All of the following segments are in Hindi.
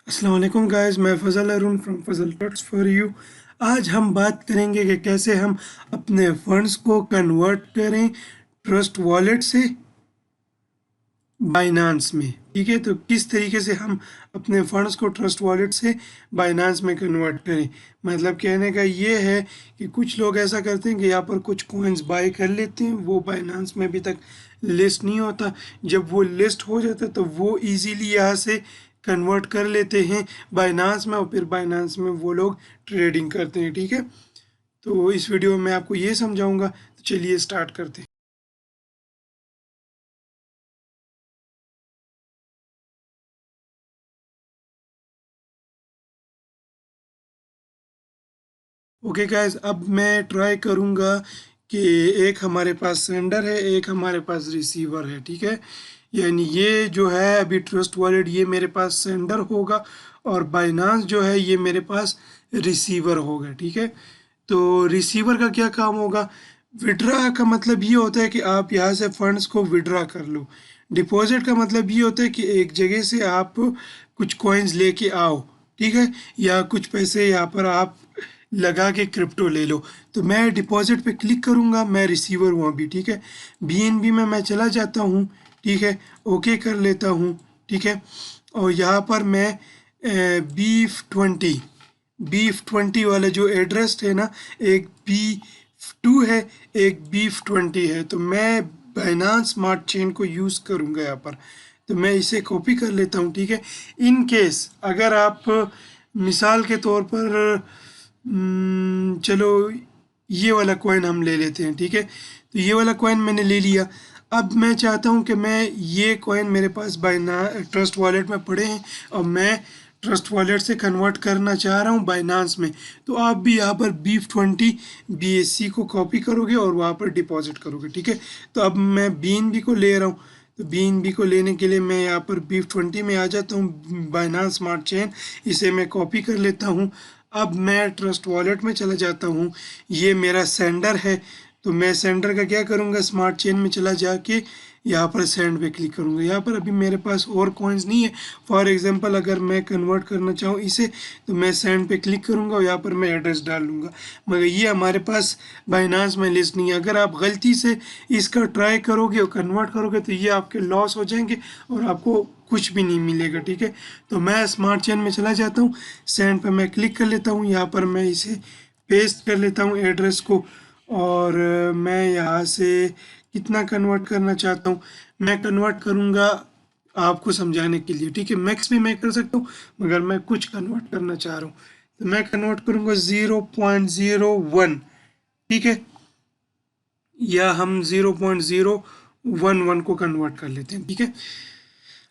अस्सलाम वालेकुम गाइस, मैं Fazal Arun from Fazal talks for you. आज हम बात करेंगे कि कैसे हम अपने फंड्स को कन्वर्ट करें ट्रस्ट वॉलेट से बाइनांस में। ठीक है, तो किस तरीके से हम अपने फंड्स को ट्रस्ट वॉलेट से बाइनांस में कन्वर्ट करें। मतलब कहने का ये है कि कुछ लोग ऐसा करते हैं कि यहाँ पर कुछ कॉइन्स बाय कर लेते हैं, वो बाइनांस में अभी तक लिस्ट नहीं होता। जब वो लिस्ट हो जाता है तो वो इजीली यहाँ से कन्वर्ट कर लेते हैं बाइनांस में, और फिर बाइनांस में वो लोग ट्रेडिंग करते हैं। ठीक है, तो इस वीडियो में मैं आपको ये समझाऊंगा, तो चलिए स्टार्ट करते हैं। ओके गाइस, अब मैं ट्राई करूँगा कि एक हमारे पास सेंडर है, एक हमारे पास रिसीवर है। ठीक है, यानी ये जो है अभी ट्रस्ट वॉलेट ये मेरे पास सेंडर होगा, और बाइनांस जो है ये मेरे पास रिसीवर होगा। ठीक है, तो रिसीवर का क्या काम होगा। विड्रा का मतलब ये होता है कि आप यहाँ से फंड्स को विड्रा कर लो। डिपॉजिट का मतलब ये होता है कि एक जगह से आप कुछ कॉइन्स लेके आओ। ठीक है, या कुछ पैसे यहाँ पर आप लगा के क्रिप्टो ले लो। तो मैं डिपॉजिट पे क्लिक करूँगा, मैं रिसीवर हूँ अभी। ठीक है, बीएनबी में मैं चला जाता हूँ। ठीक है, ओके कर लेता हूँ। ठीक है, और यहाँ पर मैं बीफ 20 वाला जो एड्रेस है ना, एक B2 है, एक बीफ 20 है। तो मैं बाइनांस स्मार्ट चेन को यूज़ करूँगा यहाँ पर। तो मैं इसे कॉपी कर लेता हूँ। ठीक है, इन केस अगर आप मिसाल के तौर पर चलो ये वाला कॉइन हम ले लेते हैं। ठीक है, तो ये वाला कॉइन मैंने ले लिया। अब मैं चाहता हूँ कि मैं ये कॉइन मेरे पास बाइना ट्रस्ट वॉलेट में पड़े हैं, और मैं ट्रस्ट वॉलेट से कन्वर्ट करना चाह रहा हूँ बाइनांस में। तो आप भी यहाँ पर बीफ 20 BSC को कॉपी करोगे और वहाँ पर डिपॉजिट करोगे। ठीक है, तो अब मैं BNB को ले रहा हूँ। तो BNB को लेने के लिए मैं यहाँ पर बीफ 20 में आ जाता हूँ, बाइनांस स्मार्ट चेन, इसे मैं कॉपी कर लेता हूँ। अब मैं ट्रस्ट वॉलेट में चला जाता हूँ, ये मेरा सेंडर है। तो मैं सेंडर का क्या करूँगा, स्मार्ट चेन में चला जाके यहाँ पर सेंड पे क्लिक करूँगा। यहाँ पर अभी मेरे पास और कॉइन्स नहीं है। फॉर एग्जांपल अगर मैं कन्वर्ट करना चाहूँ इसे, तो मैं सेंड पे क्लिक करूँगा और यहाँ पर मैं एड्रेस डाल लूँगा। मगर ये हमारे पास बाइनांस में लिस्ट नहीं है। अगर आप गलती से इसका ट्राई करोगे और कन्वर्ट करोगे तो ये आपके लॉस हो जाएंगे और आपको कुछ भी नहीं मिलेगा। ठीक है, तो मैं स्मार्ट चेन में चला जाता हूँ, सेंड पे मैं क्लिक कर लेता हूँ। यहाँ पर मैं इसे पेस्ट कर लेता हूँ एड्रेस को, और मैं यहाँ से कितना कन्वर्ट करना चाहता हूँ मैं कन्वर्ट करूँगा आपको समझाने के लिए। ठीक है, मैक्स भी मैं कर सकता हूँ, मगर मैं कुछ कन्वर्ट करना चाह रहा हूँ। तो मैं कन्वर्ट करूँगा 0.01। ठीक है, या हम 0.011 को कन्वर्ट कर लेते हैं। ठीक है,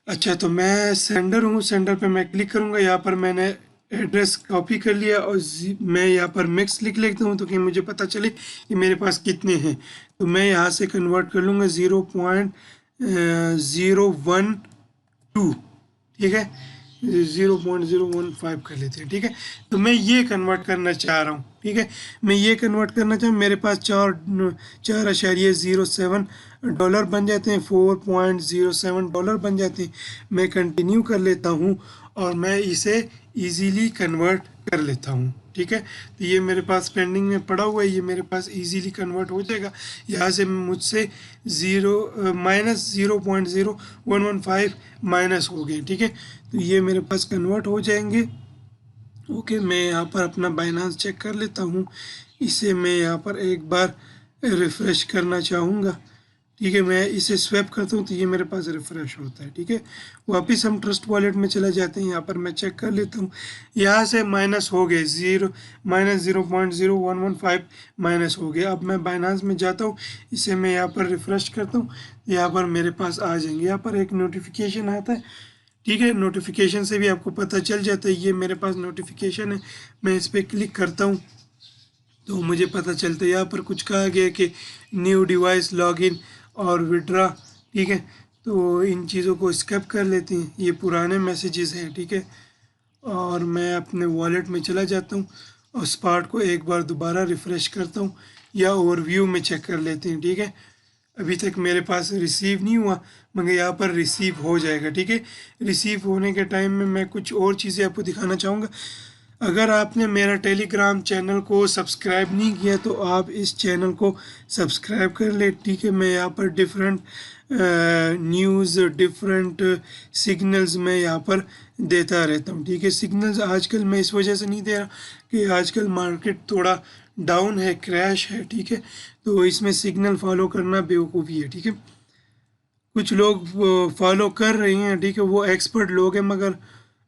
अच्छा, तो मैं सेंडर हूँ, सेंडर पे मैं क्लिक करूँगा। यहाँ पर मैंने एड्रेस कॉपी कर लिया, और मैं यहाँ पर मिक्स लिख लेता हूँ तो कि मुझे पता चले कि मेरे पास कितने हैं। तो मैं यहाँ से कन्वर्ट कर लूँगा 0.012। ठीक है, 0.015 कर लेते हैं। ठीक है, तो मैं ये कन्वर्ट करना चाह रहा हूँ। ठीक है, मैं ये कन्वर्ट करना चाहूँ, मेरे पास 4.07 डॉलर बन जाते हैं, $4.07 बन जाते हैं। मैं कंटिन्यू कर लेता हूँ और मैं इसे इजीली कन्वर्ट कर लेता हूँ। ठीक है, तो ये मेरे पास पेंडिंग में पड़ा हुआ है, ये मेरे पास इजीली कन्वर्ट हो जाएगा। यहाँ से मुझसे -0.0115 माइनस हो गए। ठीक है, तो ये मेरे पास कन्वर्ट हो जाएंगे। ओके, मैं यहाँ पर अपना बाइनांस चेक कर लेता हूँ। इसे मैं यहाँ पर एक बार रिफ़्रेश करना चाहूँगा। ठीक है, मैं इसे स्वैप करता हूँ तो ये मेरे पास रिफ़्रेश होता है। ठीक है, वापस हम ट्रस्ट वॉलेट में चले जाते हैं। यहाँ पर मैं चेक कर लेता हूँ, यहाँ से माइनस हो गए, -0.0115 माइनस हो गए। अब मैं बाइनांस में जाता हूँ, इसे मैं यहाँ पर रिफ़्रेश करता हूँ, यहाँ पर मेरे पास आ जाएंगे। यहाँ पर एक नोटिफिकेशन आता है। ठीक है, नोटिफिकेशन से भी आपको पता चल जाता है, ये मेरे पास नोटिफिकेशन है। मैं इस पर क्लिक करता हूँ तो मुझे पता चलता है, यहाँ पर कुछ कहा गया कि न्यू डिवाइस लॉगिन और विड्रा। ठीक है, तो इन चीज़ों को स्किप कर लेते हैं, ये पुराने मैसेजेस हैं। ठीक है, और मैं अपने वॉलेट में चला जाता हूँ और स्पार्ट को एक बार दोबारा रिफ़्रेश करता हूँ, या ओवरव्यू में चेक कर लेते हैं। ठीक है, अभी तक मेरे पास रिसीव नहीं हुआ, मगर यहाँ पर रिसीव हो जाएगा। ठीक है, रिसीव होने के टाइम में मैं कुछ और चीज़ें आपको दिखाना चाहूँगा। अगर आपने मेरा टेलीग्राम चैनल को सब्सक्राइब नहीं किया तो आप इस चैनल को सब्सक्राइब कर ले। ठीक है, मैं यहाँ पर डिफरेंट न्यूज़, डिफरेंट सिग्नल्स मैं यहाँ पर देता रहता हूँ। ठीक है, सिग्नल्स आजकल मैं इस वजह से नहीं दे रहा कि आजकल मार्केट थोड़ा डाउन है, क्रैश है। ठीक है, तो इसमें सिग्नल फॉलो करना बेवकूफ़ी है। ठीक है, कुछ लोग फॉलो कर रहे हैं, ठीक है, वो एक्सपर्ट लोग हैं, मगर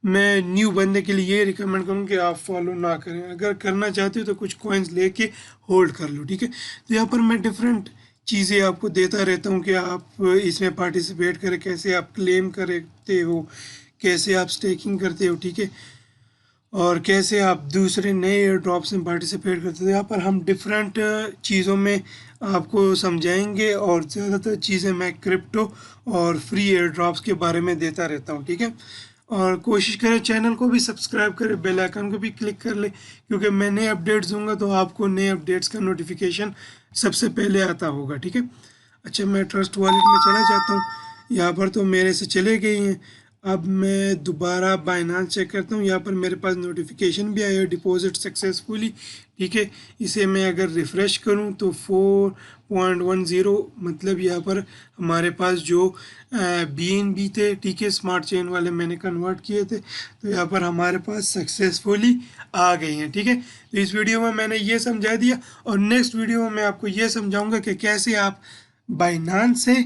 मैं न्यू बंदे के लिए ये रिकमेंड करूँ कि आप फॉलो ना करें। अगर करना चाहते हो तो कुछ कॉइन्स लेके होल्ड कर लो। ठीक है, तो यहाँ पर मैं डिफरेंट चीज़ें आपको देता रहता हूँ कि आप इसमें पार्टिसिपेट करें, कैसे आप क्लेम करते हो, कैसे आप स्टेकिंग करते हो। ठीक है, और कैसे आप दूसरे नए एयर ड्रॉप्स में पार्टिसिपेट करते हो। यहाँ पर हम डिफरेंट चीज़ों में आपको समझाएंगे, और ज़्यादातर चीज़ें मैं क्रिप्टो और फ्री एयर ड्रॉप्स के बारे में देता रहता हूँ। ठीक है, और कोशिश करें चैनल को भी सब्सक्राइब करें, बेल आइकन को भी क्लिक कर ले, क्योंकि मैं नए अपडेट्स दूंगा तो आपको नए अपडेट्स का नोटिफिकेशन सबसे पहले आता होगा। ठीक है, अच्छा, मैं ट्रस्ट वॉलेट में चला जाता हूँ। यहाँ पर तो मेरे से चले गए हैं। अब मैं दोबारा बाइनांस चेक करता हूँ। यहाँ पर मेरे पास नोटिफिकेशन भी आया, डिपॉजिट सक्सेसफुली। ठीक है, इसे मैं अगर रिफ़्रेश करूँ तो 4.10, मतलब यहाँ पर हमारे पास जो BNB थे, ठीक है, स्मार्ट चेन वाले मैंने कन्वर्ट किए थे, तो यहाँ पर हमारे पास सक्सेसफुली आ गए हैं। ठीक है, तो इस वीडियो में मैंने ये समझा दिया, और नेक्स्ट वीडियो में मैं आपको ये समझाऊंगा कि कैसे आप बाइनांस से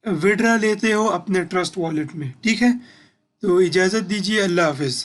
विड्रा लेते हो अपने ट्रस्ट वॉलेट में। ठीक है, तो इजाज़त दीजिए, अल्लाह हाफिज़।